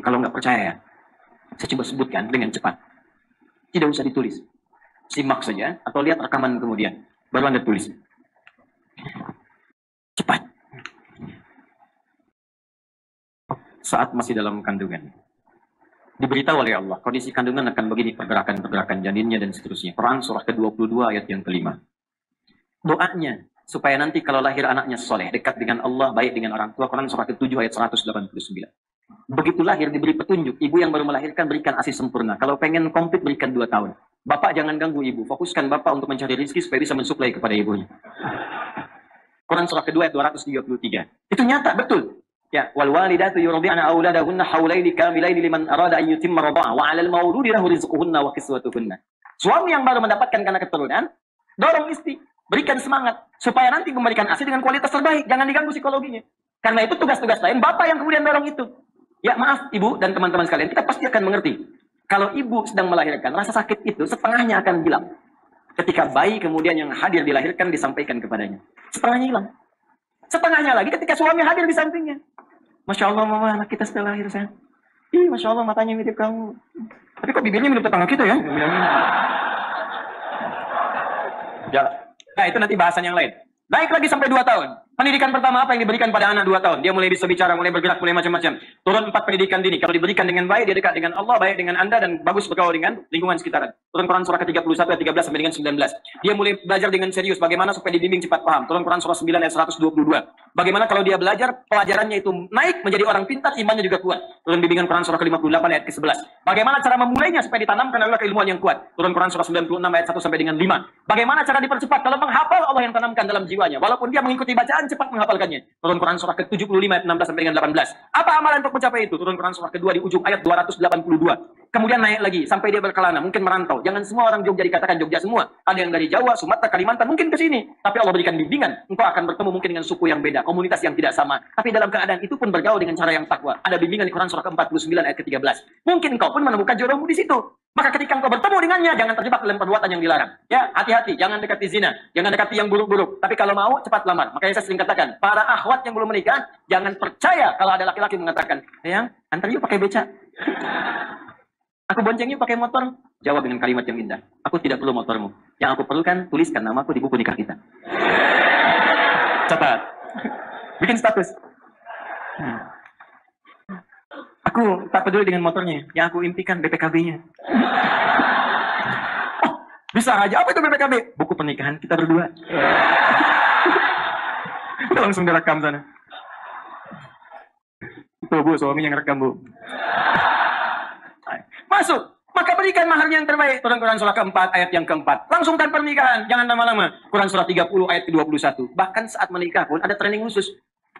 Kalau nggak percaya ya, saya coba sebutkan dengan cepat. Tidak usah ditulis. Simak saja atau lihat rekaman kemudian. Baru Anda tulis. Cepat. Saat masih dalam kandungan, diberitahu oleh Allah, kondisi kandungan akan begini, pergerakan-pergerakan janinnya dan seterusnya. Quran surah ke-22 ayat yang kelima. Doanya, supaya nanti kalau lahir anaknya soleh, dekat dengan Allah, baik dengan orang tua. Quran surah ke-7 ayat 189. Begitu lahir diberi petunjuk, ibu yang baru melahirkan berikan ASI sempurna. Kalau pengen komplit berikan 2 tahun. Bapak jangan ganggu ibu, fokuskan bapak untuk mencari rezeki supaya bisa mensuplai kepada ibunya. Quran surah kedua ayat 233. Itu nyata, betul. Ya, wal walidatu yurdi'na auladahunna haulaini kamilaini liman arada an yutimma radha'a wa 'alal mauludi lahu rizquhunna wa kiswatuhunna. Suami yang baru mendapatkan karena keturunan, dorong istri, berikan semangat supaya nanti memberikan ASI dengan kualitas terbaik, jangan diganggu psikologinya. Karena itu tugas-tugas lain bapak yang kemudian dorong itu. Ya, maaf ibu dan teman-teman sekalian, kita pasti akan mengerti. Kalau ibu sedang melahirkan, rasa sakit itu setengahnya akan hilang. Ketika bayi kemudian yang hadir dilahirkan disampaikan kepadanya. Setengahnya hilang. Setengahnya lagi ketika suami hadir di sampingnya. Masya Allah mama, anak kita sudah lahir sayang. Ih, Masya Allah matanya mirip kamu. Tapi kok bibirnya mirip tetangga kita ya? Ya. Nah itu nanti bahasan yang lain. Naik lagi sampai 2 tahun. Pendidikan pertama apa yang diberikan pada anak 2 tahun? Dia mulai bisa bicara, mulai bergerak, mulai macam-macam. Turun 4 pendidikan dini. Kalau diberikan dengan baik, dia dekat dengan Allah, baik dengan Anda, dan bagus bergaul dengan lingkungan sekitaran. Turun Quran surah ke-31 ayat 13 sampai dengan 19. Dia mulai belajar dengan serius. Bagaimana supaya dibimbing cepat paham. Turun Quran surah 9 ayat 122. Bagaimana kalau dia belajar, pelajarannya itu naik menjadi orang pintar, imannya juga kuat. Turun bimbingan Quran surah ke-58 ayat ke-11. Bagaimana cara memulainya supaya ditanamkan adalah keilmuan yang kuat. Turun Quran surah 96 ayat 1 sampai dengan 5. Bagaimana cara dipercepat? Kalau menghafal, Allah yang tanamkan dalam jiwanya. Walaupun dia mengikuti bacaan, cepat menghafalkannya. Turun Quran surah ke-75 ayat 16 sampai dengan 18. Apa amalan untuk mencapai itu? Turun Quran surah kedua di ujung ayat 282. Kemudian naik lagi sampai dia berkelana, mungkin merantau. Jangan semua orang Jogja dikatakan Jogja semua. Ada yang dari Jawa, Sumatera, Kalimantan, mungkin ke sini. Tapi Allah berikan bimbingan. Engkau akan bertemu mungkin dengan suku yang beda, komunitas yang tidak sama. Tapi dalam keadaan itu pun bergaul dengan cara yang takwa. Ada bimbingan di Quran surah ke-49 ayat ke-13. Mungkin engkau pun menemukan jodohmu di situ. Maka ketika engkau bertemu dengannya, jangan terjebak dalam perbuatan yang dilarang. Ya, hati-hati, jangan dekati zina, jangan dekati yang buruk-buruk. Tapi kalau mau, cepat lamar. Makanya saya sering katakan, para akhwat yang belum menikah, jangan percaya kalau ada laki-laki mengatakan, sayang, antar yuk pakai beca. Aku bonceng yuk pakai motor. Jawab dengan kalimat yang indah. Aku tidak perlu motormu. Yang aku perlukan, tuliskan namaku di buku nikah kita. Catat. Bikin status. Aku tak peduli dengan motornya. Yang aku impikan BPKB-nya. Oh, bisa aja. Apa itu BPKB? Buku pernikahan kita berdua. Langsung direkam sana. Tuh Bu, suami yang rekam Bu. Masuk. Maka berikan maharnya yang terbaik. Turun Quran surah keempat, ayat yang keempat. Langsungkan pernikahan. Jangan lama-lama. Quran surah 30, ayat ke-21. Bahkan saat menikah pun ada training khusus.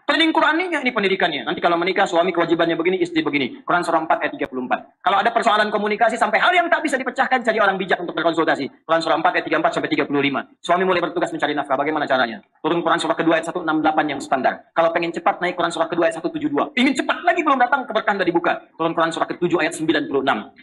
Training Quraninya ini pendidikannya. Nanti kalau menikah, suami kewajibannya begini, istri begini. Quran surah 4 ayat 34. Kalau ada persoalan komunikasi sampai hal yang tak bisa dipecahkan, cari orang bijak untuk berkonsultasi. Quran surah 4 ayat 34 sampai 35. Suami mulai bertugas mencari nafkah. Bagaimana caranya? Turun Quran surah kedua ayat 168 yang standar. Kalau pengen cepat, naik Quran surah kedua ayat 172. Ingin cepat lagi belum datang, keberkahan sudah dibuka. Turun Quran surah ke-7 ayat 96.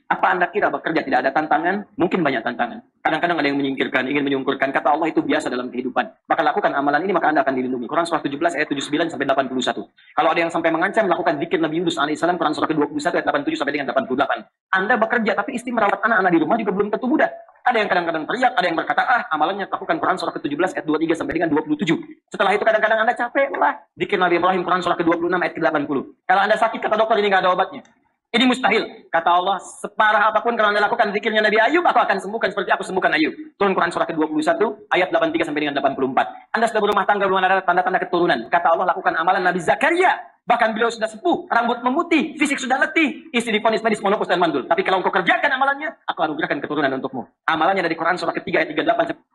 Apa Anda kira bekerja tidak ada tantangan? Mungkin banyak tantangan. Kadang-kadang ada yang menyingkirkan, ingin menyungkurkan. Kata Allah itu biasa dalam kehidupan. Maka lakukan amalan ini, maka Anda akan dilindungi. Quran surah 17 ayat 79 sampai 81. Kalau ada yang sampai mengancam, lakukan zikir Nabi Yunus alaihissalam, Quran surah ke-21 ayat 87 sampai dengan 88. Anda bekerja tapi istri merawat anak-anak di rumah juga belum tentu mudah. Ada yang kadang-kadang teriak, ada yang berkata, amalannya lakukan Quran surah ke-17 ayat 23 sampai dengan 27. Setelah itu kadang-kadang Anda capek lah. Zikir Nabi Ibrahim Quran surah ke-26 ayat ke-80. Kalau Anda sakit, kata dokter ini nggak ada obatnya. Ini mustahil. Kata Allah, separah apapun kalau Anda lakukan zikirnya Nabi Ayub, aku akan sembuhkan seperti aku sembuhkan Ayub. Turun Quran surah ke-21 ayat 83 sampai dengan 84. Anda sudah berumah tangga, belum ada tanda-tanda keturunan. Kata Allah, lakukan amalan Nabi Zakaria. Bahkan beliau sudah sepuh, rambut memutih, fisik sudah letih, istri divonis medis monopus dan mandul. Tapi kalau engkau kerjakan amalannya, aku anugerahkan keturunan untukmu. Amalannya dari Quran surah ke-3 ayat 38.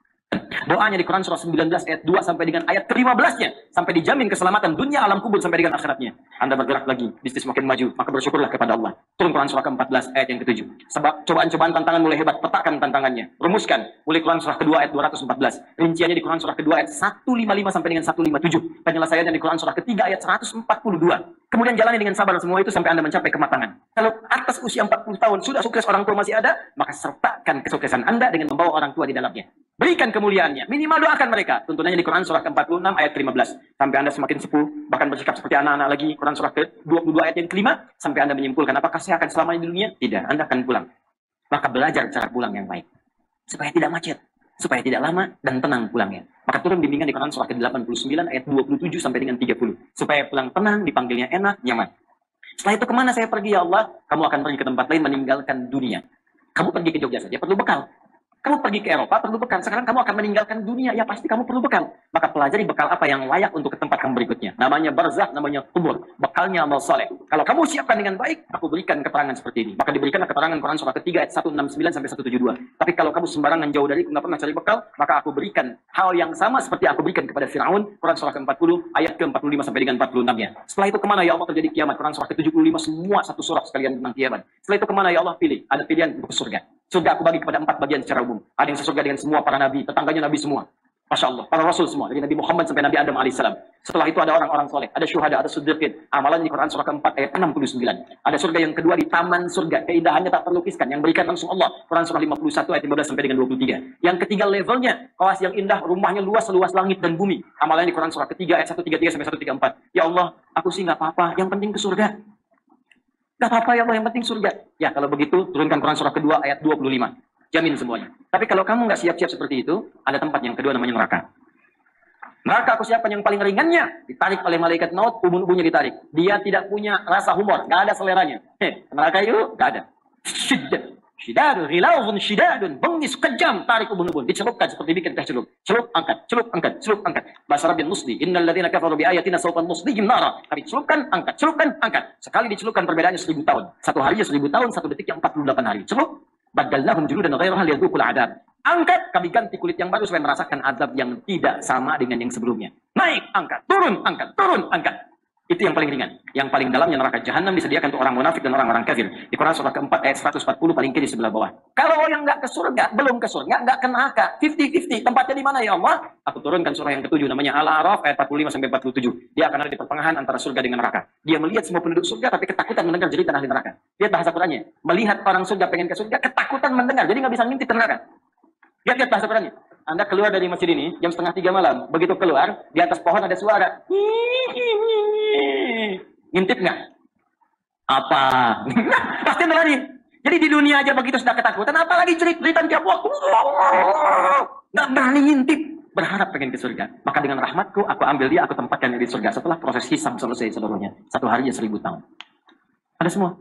Doanya di Quran surah 19 ayat 2 sampai dengan ayat ke-15-nya. Sampai dijamin keselamatan dunia, alam kubur sampai dengan akhiratnya. Anda bergerak lagi, bisnis makin maju, maka bersyukurlah kepada Allah. Turun Quran surah ke-14 ayat yang ke-7. Sebab cobaan-cobaan tantangan mulai hebat, petakan tantangannya. Rumuskan, mulai Quran surah kedua ayat 214. Rinciannya di Quran surah kedua ayat 155 sampai dengan 157. Penyelesaiannya di Quran surah ketiga ayat 142. Kemudian jalani dengan sabar semua itu sampai Anda mencapai kematangan. Kalau atas usia 40 tahun sudah sukses, orang tua masih ada, maka sertakan kesuksesan Anda dengan membawa orang tua di dalamnya. Berikan kemuliaannya. Minimal doakan mereka. Tuntunannya di Quran surah ke-46 ayat ke-15. Sampai Anda semakin sepuh, bahkan bersikap seperti anak-anak lagi. Quran surah ke-22 ayat yang ke-5. Sampai Anda menyimpulkan, apakah saya akan selamanya di dunia? Tidak, Anda akan pulang. Maka belajar cara pulang yang baik. Supaya tidak macet. Supaya tidak lama dan tenang pulangnya. Maka turun bimbingan di Quran surah ke-89 ayat 27 sampai dengan 30. Supaya pulang tenang, dipanggilnya enak, nyaman. Setelah itu kemana saya pergi ya Allah? Kamu akan pergi ke tempat lain meninggalkan dunia. Kamu pergi ke Jogja saja perlu bekal. Kamu pergi ke Eropa perlu bekal. Sekarang kamu akan meninggalkan dunia. Ya pasti kamu perlu bekal. Maka pelajari bekal apa yang layak untuk ke tempat kamu berikutnya. Namanya barzakh, namanya kubur. Bekalnya amal soleh. Kalau kamu siapkan dengan baik, aku berikan keterangan seperti ini. Maka diberikanlah keterangan Quran surah ketiga ayat 169 sampai 172. Tapi kalau kamu sembarangan jauh dari, nggak pernah cari bekal, maka aku berikan hal yang sama seperti aku berikan kepada Firaun. Quran surah ke-40 ayat ke-45 sampai dengan 46-nya. Setelah itu kemana ya Allah terjadi kiamat? Quran surah ke-75 semua satu surah sekalian tentang kiamat. Setelah itu kemana ya Allah? Pilih. Ada pilihan untuk ke surga. Surga aku bagi kepada 4 bagian secara umum. Ada yang sesurga dengan semua para nabi, tetangganya nabi semua. Masya Allah, para rasul semua. Dari Nabi Muhammad sampai Nabi Adam alaihissalam. Setelah itu ada orang-orang soleh. Ada syuhada, ada siddiqin. Amalan di Quran surah ke-4 ayat 69. Ada surga yang kedua di taman surga. Keindahannya tak terlukiskan. Yang berikan langsung Allah. Quran surah 51 ayat 15 sampai dengan 23. Yang ketiga levelnya. Kawas yang indah, rumahnya luas, seluas langit dan bumi. Amalan di Quran surah ketiga ayat 133 sampai 134. Ya Allah, aku sih nggak apa-apa. Yang penting ke surga. Gak apa-apa ya Allah, yang penting surga. Ya kalau begitu, turunkan Quran surah kedua ayat 25. Jamin semuanya. Tapi kalau kamu nggak siap-siap seperti itu, ada tempat yang kedua namanya neraka. Neraka aku siapkan yang paling ringannya. Ditarik oleh malaikat maut, ubun-ubunnya ditarik. Dia tidak punya rasa humor, nggak ada seleranya. Neraka itu nggak ada. Syidadun, ghilawun, syidadun, bengis, kejam, tarik ubun-ubun, dicelupkan seperti bikin teh celup. Celup, angkat, celup, angkat, celup, angkat. Bahasa Arab yang musli, innal ladzina kafaru bi ayatina sawfa nuslihim nara. Kami celupkan, angkat, angkat. Sekali dicelupkan perbedaannya 1000 tahun. Satu harinya 1000 tahun, satu detiknya 48 hari. Celup, badalnahum juludan ghairaha liyadzuqul adab. Angkat, kami ganti kulit yang baru supaya merasakan azab yang tidak sama dengan yang sebelumnya. Naik, angkat, turun, angkat. Itu yang paling ringan. Yang paling dalamnya neraka jahanam disediakan untuk orang munafik dan orang-orang kafir. Di Quran surah ke-4 ayat 140 paling kiri sebelah bawah. Kalau yang nggak ke surga, belum ke surga, nggak ke neraka, 50-50. Tempatnya di mana ya Allah? Aku turunkan surah yang ke-7 namanya Al-A'raf ayat 45 sampai 47. Dia akan ada di pertengahan antara surga dengan neraka. Dia melihat semua penduduk surga tapi ketakutan mendengar jeritan ahli neraka. Lihat bahasa Qurannya. Melihat orang surga pengen ke surga, ketakutan mendengar. Jadi nggak bisa ngintip ke neraka. Lihat bahasa Qurannya. Anda keluar dari masjid ini jam 2:30 malam. Begitu keluar, di atas pohon ada suara. Ngintip nggak? Apa? Pasti lari. Jadi di dunia aja begitu sudah ketakutan, apalagi jeritan tiap waktu. Nggak berani ngintip. Berharap pengen ke surga. Maka dengan rahmatku, aku ambil dia, aku tempatkan di surga. Setelah proses hisab selesai seluruhnya. Satu hari 1000 tahun. Ada semua.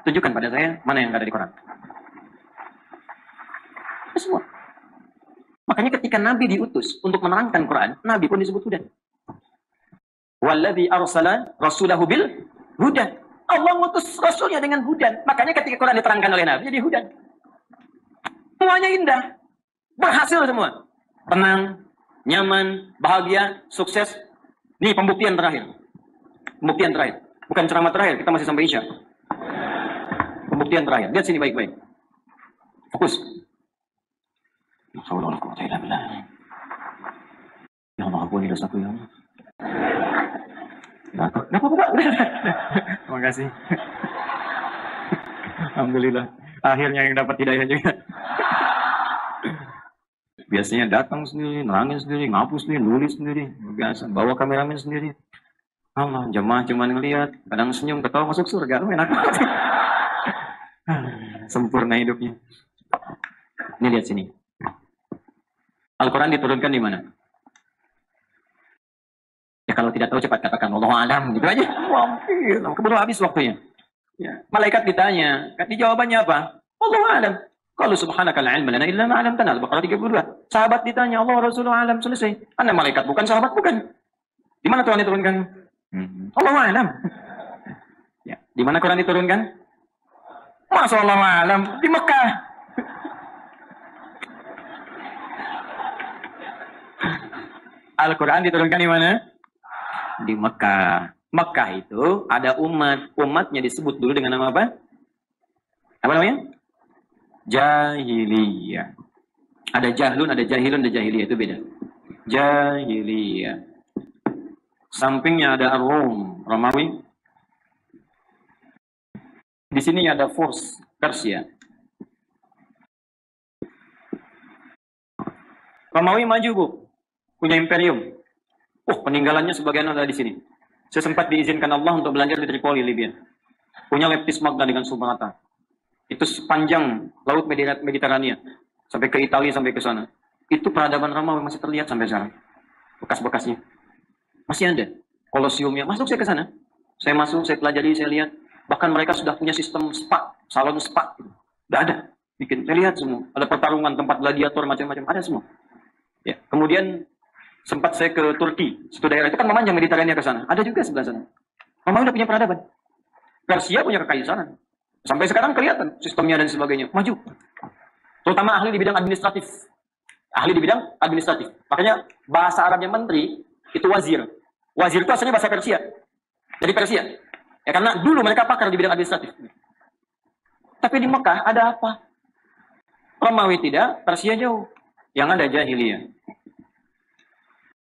Tunjukkan pada saya, mana yang ada di Quran. Ada semua. Makanya ketika Nabi diutus untuk menerangkan Quran, Nabi pun disebut hudan. Walladzi arsala rasulahu bil hudan. Allah mengutus rasulnya dengan hudan. Makanya ketika Quran diterangkan oleh Nabi jadi hudan. Semuanya indah. Berhasil semua. Tenang, nyaman, bahagia, sukses. Ini pembuktian terakhir. Pembuktian terakhir. Bukan ceramah terakhir, kita masih sampai Isya. Pembuktian terakhir. Lihat sini baik-baik. Fokus. Ya Allah, ampuni dosaku ya Allah. Nggak apa-apa. Terima kasih. Alhamdulillah. Akhirnya yang dapat hidayah juga. Biasanya datang sendiri, nerangin sendiri, ngapus sendiri, nulis sendiri. Biasa, bawa kameramen sendiri. Allah, jemaah cuma ngeliat. Kadang senyum, ketawa masuk surga. Enak banget. Sempurna hidupnya. Ini lihat sini. Al-Quran diturunkan di mana? Ya kalau tidak tahu cepat katakan Allahu a'lam gitu aja. Wampir, keburu habis waktunya. Ya. Malaikat ditanya, jawabannya apa? Allahu a'lam. Qalu subhanaka la ilma lana illa ma 'allamtana. Al-Baqarah 32. Sahabat ditanya, Allah Rasulullah a'lam, selesai. Anda malaikat bukan sahabat bukan. Di mana Quran diturunkan? Allahu a'lam. Ya, di mana Quran diturunkan? Masa Allahu a'lam di Mekah. Al-Quran diturunkan di mana? Di Mekah. Mekah itu ada umat. Umatnya disebut dulu dengan nama apa? Apa namanya? Jahiliyah. Ada jahlun, ada jahilun, ada jahiliyah. Itu beda. Jahiliyah. Sampingnya ada Rom, Romawi. Di sini ada Furs, Persia. Romawi maju, Bu. Punya imperium. Peninggalannya sebagian ada di sini. Saya sempat diizinkan Allah untuk belajar di Tripoli, Libya. Punya leptis magna dengan Sumatera. Itu sepanjang laut Mediterania. Sampai ke Italia, sampai ke sana. Itu peradaban Romawi masih terlihat sampai sekarang. Bekas-bekasnya. Masih ada. Kolosiumnya. Masuk saya ke sana. Saya masuk, saya pelajari, saya lihat. Bahkan mereka sudah punya sistem spa. Salon spa. Sudah ada. Bikin. Saya lihat semua. Ada pertarungan, tempat gladiator, macam-macam. Ada semua. Ya. Kemudian sempat saya ke Turki. Satu daerah itu kan memanjang Mediterania ke sana. Ada juga sebelah sana. Romawi sudah punya peradaban. Persia punya kekaisaran. Sampai sekarang kelihatan sistemnya dan sebagainya. Maju. Terutama ahli di bidang administratif. Ahli di bidang administratif. Makanya bahasa Arabnya menteri itu wazir. Wazir itu asalnya bahasa Persia. Dari Persia. Ya karena dulu mereka pakar di bidang administratif. Tapi di Mekah ada apa? Romawi tidak, Persia jauh. Yang ada jahiliyah.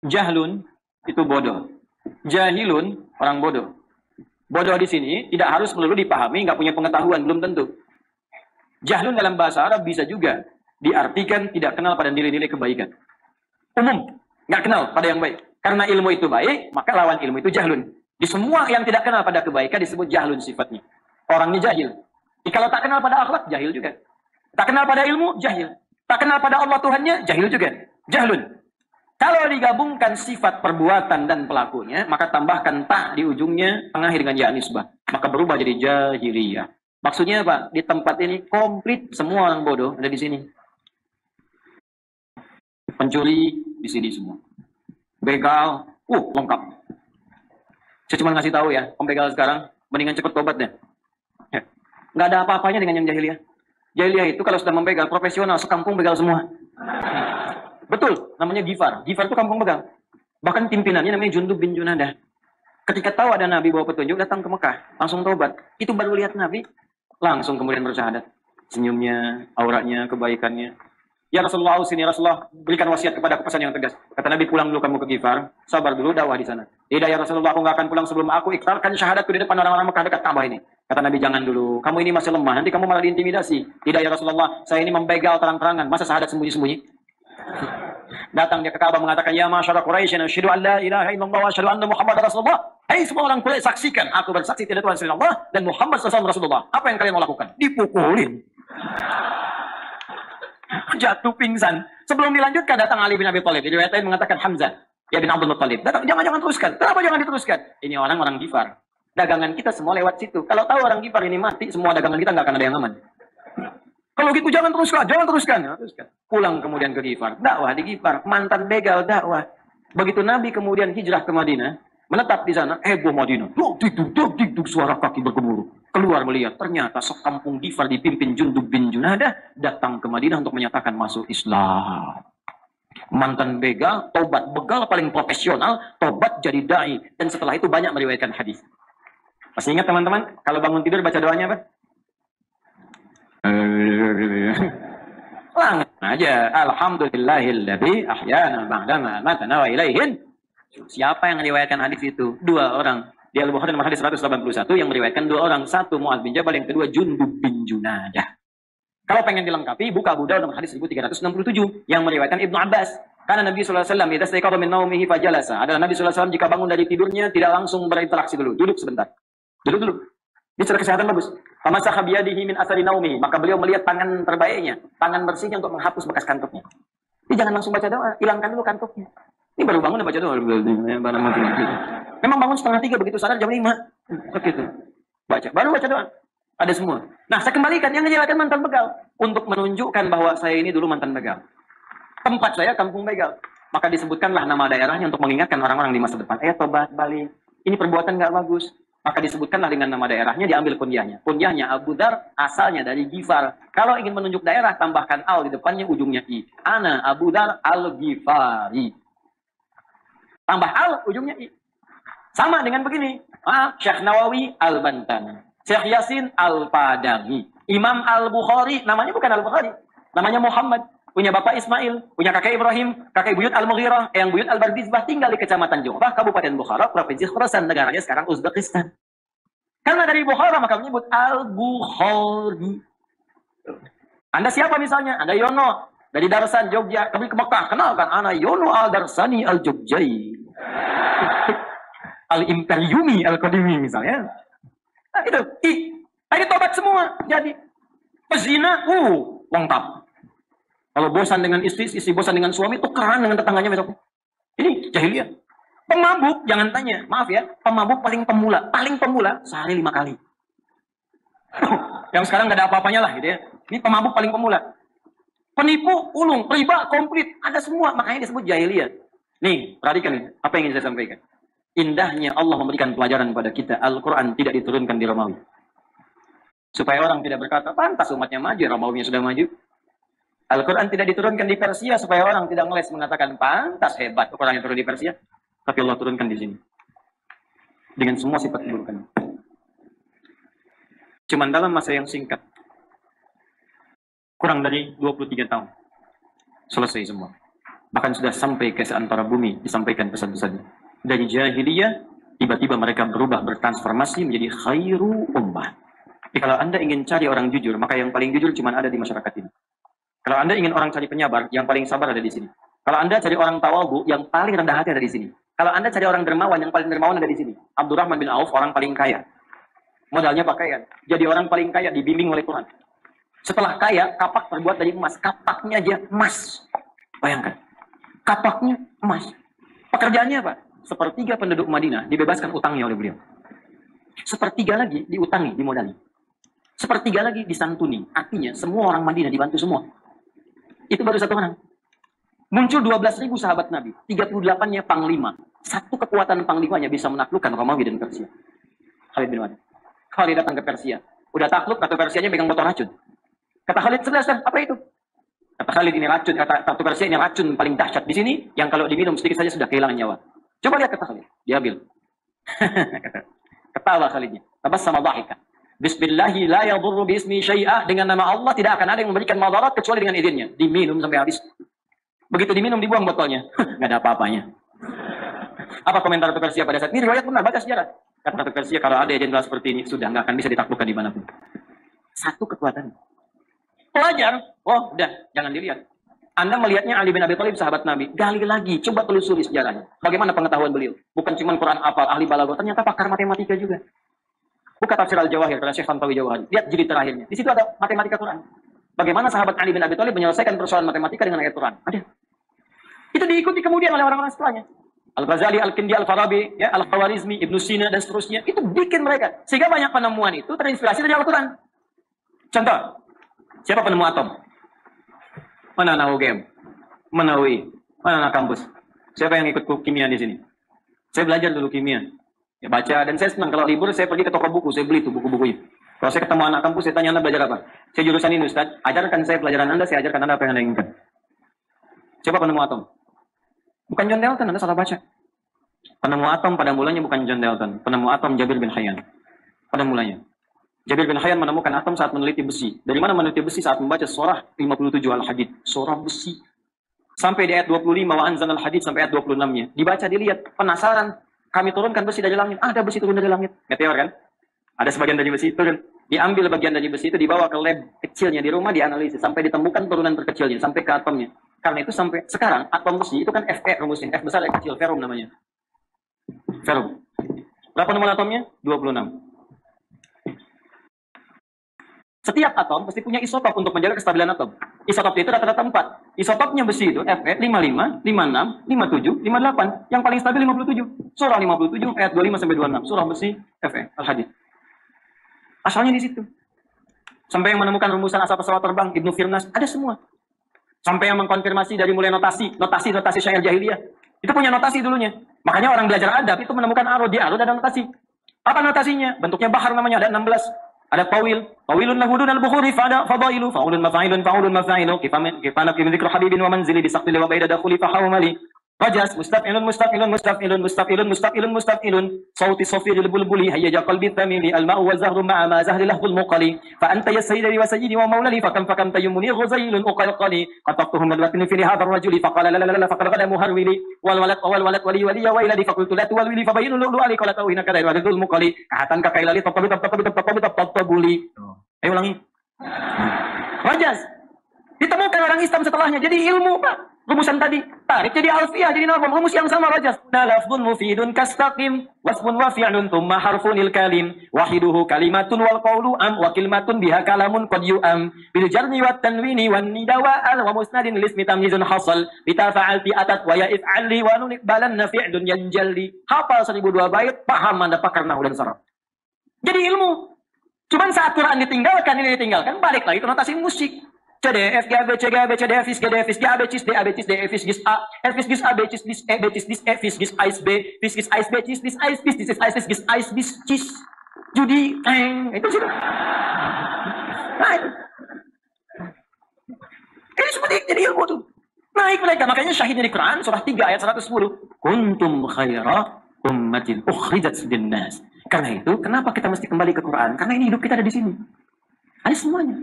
Jahlun itu bodoh. Jahilun orang bodoh. Bodoh di sini tidak harus melulu dipahami, nggak punya pengetahuan, belum tentu. Jahlun dalam bahasa Arab bisa juga diartikan tidak kenal pada nilai-nilai kebaikan. Umum, nggak kenal pada yang baik. Karena ilmu itu baik, maka lawan ilmu itu jahlun. Di semua yang tidak kenal pada kebaikan disebut jahlun sifatnya. Orangnya jahil. Kalau tak kenal pada akhlak, jahil juga. Tak kenal pada ilmu, jahil. Tak kenal pada Allah Tuhannya, jahil juga. Jahlun. Kalau digabungkan sifat perbuatan dan pelakunya, maka tambahkan ta di ujungnya, tengahi dengan ya nisbah. Maka berubah jadi jahiliyah. Maksudnya apa? Di tempat ini komplit semua orang bodoh ada di sini. Pencuri di sini semua. Begal, lengkap. Saya cuma ngasih tahu ya, pembegal sekarang mendingan cepet tobat deh. Ya. Nggak ada apa-apanya dengan yang jahiliyah. Jahiliyah itu kalau sudah membegal profesional, sekampung begal semua. Betul, namanya Gifar. Gifar itu kampung begal. Bahkan pimpinannya namanya Jundub bin Junadah. Ketika tahu ada Nabi bawa petunjuk, datang ke Mekah. Langsung taubat. Itu baru lihat Nabi, langsung kemudian bersyahadat. Senyumnya, auranya, kebaikannya. Ya Rasulullah, sini Rasulullah, berikan wasiat kepada pesan yang tegas. Kata Nabi, pulang dulu kamu ke Gifar. Sabar dulu, dakwah di sana. Tidak ya Rasulullah, aku nggak akan pulang sebelum aku ikrarkan syahadatku di depan orang-orang Mekah dekat Ka'bah ini. Kata Nabi, jangan dulu. Kamu ini masih lemah, nanti kamu malah diintimidasi. Tidak ya Rasulullah, saya ini membegal terang-terangan. Masa syahadat sembunyi-sembunyi? Datang dia ke Ka'bah mengatakan, ya masyarakat Quraisy, asyhadu an la ilaha illallah wa asyhadu anna Muhammad Rasulullah. Hai semua orang Quraisy, saksikan aku bersaksi tidak Tuhan selain Allah dan Muhammad SAW Rasulullah. Apa yang kalian mau lakukan? Dipukulin. Jatuh pingsan. Sebelum dilanjutkan datang Ali bin Abi Thalib. Riwayat lain mengatakan Hamzah ya bin Abdul Muttalib. Datang, jangan teruskan. Kenapa jangan diteruskan? Ini orang Gifar. Dagangan kita semua lewat situ. Kalau tahu orang Gifar ini mati, semua dagangan kita nggak akan ada yang aman. Kalau gitu jangan teruskan. Teruskan. Pulang kemudian ke Gifar. Dakwah di Gifar. Mantan begal dakwah. Begitu Nabi kemudian hijrah ke Madinah, menetap di sana, heboh Madinah. Duk, suara kaki bergemuruh. Keluar melihat, ternyata sekampung Gifar dipimpin Jundub bin Junadah datang ke Madinah untuk menyatakan masuk Islam. Mantan begal, tobat. Begal paling profesional, tobat jadi da'i. Dan setelah itu banyak meriwayatkan hadis. Masih ingat teman-teman? Kalau bangun tidur baca doanya apa? Langsung aja. Alhamdulillahilladzi ahyana ba'dama matana wa ilaihin. Siapa yang meriwayatkan hadis itu? Dua orang. Di Al-Bukhari nomor hadis 181 yang meriwayatkan dua orang. Satu Mu'adz bin Jabal, yang kedua Jundub bin Junadah. Kalau pengen dilengkapi, buka Abu Daud nomor hadis 1367 yang meriwayatkan Ibnu Abbas. Karena Nabi sallallahu alaihi wasallam idza staiqadha min naumihi fajalasa. Adalah Nabi sallallahu alaihi wasallam jika bangun dari tidurnya tidak langsung berinteraksi dulu, duduk sebentar. Duduk dulu. Ini secara kesehatan bagus. Famasakha biyadihi min athari naumihi, maka beliau melihat tangan terbaiknya, tangan bersihnya untuk menghapus bekas kantuknya. Jadi jangan langsung baca doa, hilangkan dulu kantuknya. Ini baru bangun dan baca doa. Memang bangun setengah 3, begitu sadar jam 5. Begitu. Baca, baru baca doa. Ada semua. Nah, saya kembalikan yang menjelaskan mantan begal untuk menunjukkan bahwa saya ini dulu mantan begal. Tempat saya kampung begal. Maka disebutkanlah nama daerahnya untuk mengingatkan orang-orang di masa depan. Tobat, balik. Ini perbuatan nggak bagus. Maka disebutkanlah dengan nama daerahnya, diambil kunyahnya. Kunyahnya Abu Dar, asalnya dari Gifar. Kalau ingin menunjuk daerah, tambahkan al di depannya, ujungnya i. Ana Abu Dar al-Ghifari. Tambah al, ujungnya i. Sama dengan begini. Syekh Nawawi al-Bantani. Syekh Yasin al-Padami. Imam al-Bukhari, namanya bukan al-Bukhari. Namanya Muhammad. Punya bapak Ismail, punya kakek Ibrahim, kakek buyut Al-Mughirah, yang buyut Al-Bardizbah, tinggal di kecamatan Ju'fah, Kabupaten Bukhara, Provinsi Khurasan, negaranya sekarang Uzbekistan. Karena dari Bukhara, maka menyebut Al-Bukhari. Anda siapa misalnya? Anda Yono. Dari Darsan Jogja kami ke Mekah. Kenalkan, ana Yono Al-Darsani Al-Jogjai. Al-Imperiumi Al-Qadimi misalnya. Nah, itu. Ini tobat semua. Jadi pezina, lengkap. Kalau bosan dengan istri bosan dengan suami, tukeran dengan tetangganya besok. Ini jahiliyah. Pemabuk, jangan tanya. Maaf ya, pemabuk paling pemula sehari 5 kali. Yang sekarang gak ada apa-apanya lah gitu ya. Ini pemabuk paling pemula. Penipu, ulung, riba, komplit. Ada semua, makanya disebut jahiliyah. Nih, perhatikan nih, apa yang ingin saya sampaikan. Indahnya Allah memberikan pelajaran kepada kita. Al-Quran tidak diturunkan di Romawi. Supaya orang tidak berkata, pantas umatnya maju, Romawinya sudah maju. Al-Quran tidak diturunkan di Persia, supaya orang tidak ngeles mengatakan, pantas hebat Al-Quran yang turun di Persia. Tapi Allah turunkan di sini. Dengan semua sifat keburukan. Cuman dalam masa yang singkat. Kurang dari 23 tahun. Selesai semua. Bahkan sudah sampai ke seantara bumi. Disampaikan pesan-pesannya. Dari jahiliyah, tiba-tiba mereka berubah, bertransformasi menjadi khairu ummah. Kalau Anda ingin cari orang jujur, maka yang paling jujur cuma ada di masyarakat ini. Kalau Anda ingin orang cari penyabar, yang paling sabar ada di sini. Kalau Anda cari orang tawadhu, yang paling rendah hati ada di sini. Kalau Anda cari orang dermawan, yang paling dermawan ada di sini. Abdurrahman bin Auf, orang paling kaya. Modalnya pakaian. Jadi orang paling kaya, dibimbing oleh Quran. Setelah kaya, kapak terbuat dari emas. Kapaknya aja emas. Bayangkan. Kapaknya emas. Pekerjaannya apa? Sepertiga penduduk Madinah dibebaskan utangnya oleh beliau. Sepertiga lagi diutangi, dimodali. Sepertiga lagi disantuni. Artinya semua orang Madinah dibantu semua. Itu baru satu orang. Muncul 12.000 sahabat Nabi. 38-nya panglima. Satu kekuatan panglimanya bisa menaklukkan Romawi dan Persia. Khalid bin Walid. Khalid datang ke Persia. Udah takluk, kata Persianya pegang botol racun. Kata Khalid, jelaskan, apa itu? Kata Khalid, ini racun. Kata Persia, ini racun paling dahsyat di sini. Yang kalau diminum sedikit saja sudah kehilangan nyawa. Coba lihat, kata Khalid. Diambil. Ketawa Khalidnya. Tabas sama dhahika. Bismillahi la yadurru bismi syai'ah. Dengan nama Allah tidak akan ada yang memberikan madarat kecuali dengan izinnya. Diminum sampai habis. Begitu diminum, dibuang botolnya. Nggak ada apa-apanya. Apa komentar Ratu Persia pada saat ini? Riwayat benar, baca sejarah. Kata Ratu Persia, kalau ada jenderal seperti ini, sudah nggak akan bisa ditaklukkan dimanapun. Satu kekuatan. Pelajar, udah, jangan dilihat. Anda melihatnya Ali bin Abi Thalib, sahabat Nabi. Gali lagi, coba telusuri sejarahnya. Bagaimana pengetahuan beliau? Bukan cuma Quran hafal, ahli balaghah, ternyata pakar matematika juga. Buka tafsir Al-Jawahir, karena Syekh Tantawi Jawahari. Lihat jilid terakhirnya. Di situ ada matematika Quran. Bagaimana sahabat Ali bin Abi Thalib menyelesaikan persoalan matematika dengan ayat Quran. Ada. Itu diikuti kemudian oleh orang-orang setelahnya. Al-Ghazali, Al-Kindi, Al-Farabi, ya, Al-Khawarizmi, Ibnu Sina, dan seterusnya. Itu bikin mereka. Sehingga banyak penemuan itu terinspirasi dari Al-Quran. Contoh. Siapa penemu atom? Mana anak UGM? Mana UI? Mana anak kampus? Siapa yang ikut kimia di sini? Saya belajar dulu kimia. Ya baca, dan saya senang kalau libur saya pergi ke toko buku, saya beli tuh buku-bukunya. Kalau saya ketemu anak kampus, saya tanya, Anda belajar apa? Saya jurusan ini, Ustaz. Ajarkan saya pelajaran Anda, saya ajarkan Anda apa yang Anda inginkan. Siapa penemu atom? Bukan John Dalton, Anda salah baca. Penemu atom pada mulanya bukan John Dalton. Penemu atom Jabir bin Hayyan. Pada mulanya. Jabir bin Hayyan menemukan atom saat meneliti besi. Dari mana meneliti besi? Saat membaca surah 57 Al-Hadid. Surah besi. Sampai di ayat 25, wa anzalnal hadid sampai ayat 26-nya. Dibaca, dilihat, penasaran. Kami turunkan besi dari langit. Ada besi turun dari langit. Meteor kan? Ada sebagian dari besi turun. Diambil bagian dari besi itu, dibawa ke lab kecilnya di rumah, dianalisis. Sampai ditemukan turunan terkecilnya. Sampai ke atomnya. Karena itu sampai sekarang, atom besi itu kan Fe rumusnya. F besar, F kecil. Ferum namanya. Ferum. Berapa nomor atomnya? 26. Setiap atom pasti punya isotop untuk menjaga kestabilan atom. Isotop itu rata-rata 4. Isotopnya besi itu Fe 55, 56, 57, 58. Yang paling stabil 57. Surah 57 ayat 25 sampai 26. Surah besi Fe Al-Hadid. Asalnya di situ. Sampai yang menemukan rumusan asal pesawat terbang Ibnu Firnas, ada semua. Sampai yang mengkonfirmasi dari mulai notasi syair jahiliyah. Itu punya notasi dulunya. Makanya orang belajar adab itu menemukan arud, di arud ada notasi. Apa notasinya? Bentuknya bahar namanya, ada 16. Ada tawilun lahu dunal bukhuri fadailu faulun mafailu kifana min dzikri habibin wa manzili bi saqli wa baida dakhuli fa hawmali rajas mustafilun sauti safiril bulbuli hayya qalbi thamili al ma'u wa zahru ma'a ma zahri lahul muqali fa anta ya sayyidi wa sayyidi wa mawlali fa kam taymuni ghazailun uqalqali qataftuhum nadwatin fi hadha ar-rajuli fa qala la faqad qada muharwili wal walad wali wali wa ila fa qultu la tuwalwili fa bayinu lu ali qala tawhina kada wa dzul muqali kahatan ka kailali tatabuli ayo ulangi rajas Ditemukan orang Islam setelahnya. Jadi ilmu, Pak. Rumusan tadi. Tarik jadi alfiah, jadi normal. Rumus yang sama, Rajas. Lafzun mufidun kastaqim. Wasfun wa fi'lun tumma harfunil kalim. Wahiduhu kalimatun wal qawlu am. Wa kilmatun biha kalamun qad yu'am. Bil jarni wa tanwini wa nida wa al. Wa musnadin lismi tamyizun hasal. Bita fa'alti atat wa ya if'alli. Wa nunik balanna fi'lun yanjalli. Hafal 1002 bait. Paham anda pakar nahu dan saraf. Jadi ilmu. Cuman saat Quran ditinggalkan, ini ditinggalkan, balik lagi ke notasi musik. C, D, F, G, A, B, C, G, A, B, C, D, F, G, D, F, G, A, B, C, D, A, B, C, D, F, G, A, F, G, A, B, C, D, E, B, C, D, F, G, A, B, F, G, A, B, C, D, I, B, C, D, I, B, C, I, B, C, judi, itu sih. Nah, ini seperti jadi ilmu tuh. Naik mereka, makanya syahidnya di Quran, surah 3 ayat 110. Kuntum khaira ummatin ukhrijat linnas. Karena itu, kenapa kita mesti kembali ke Quran? Karena ini hidup kita ada di sini. Ada semuanya.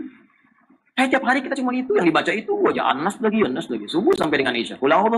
Tiap hari kita cuma itu yang dibaca itu aja, Anas lagi, subuh sampai dengan Isya. Ulang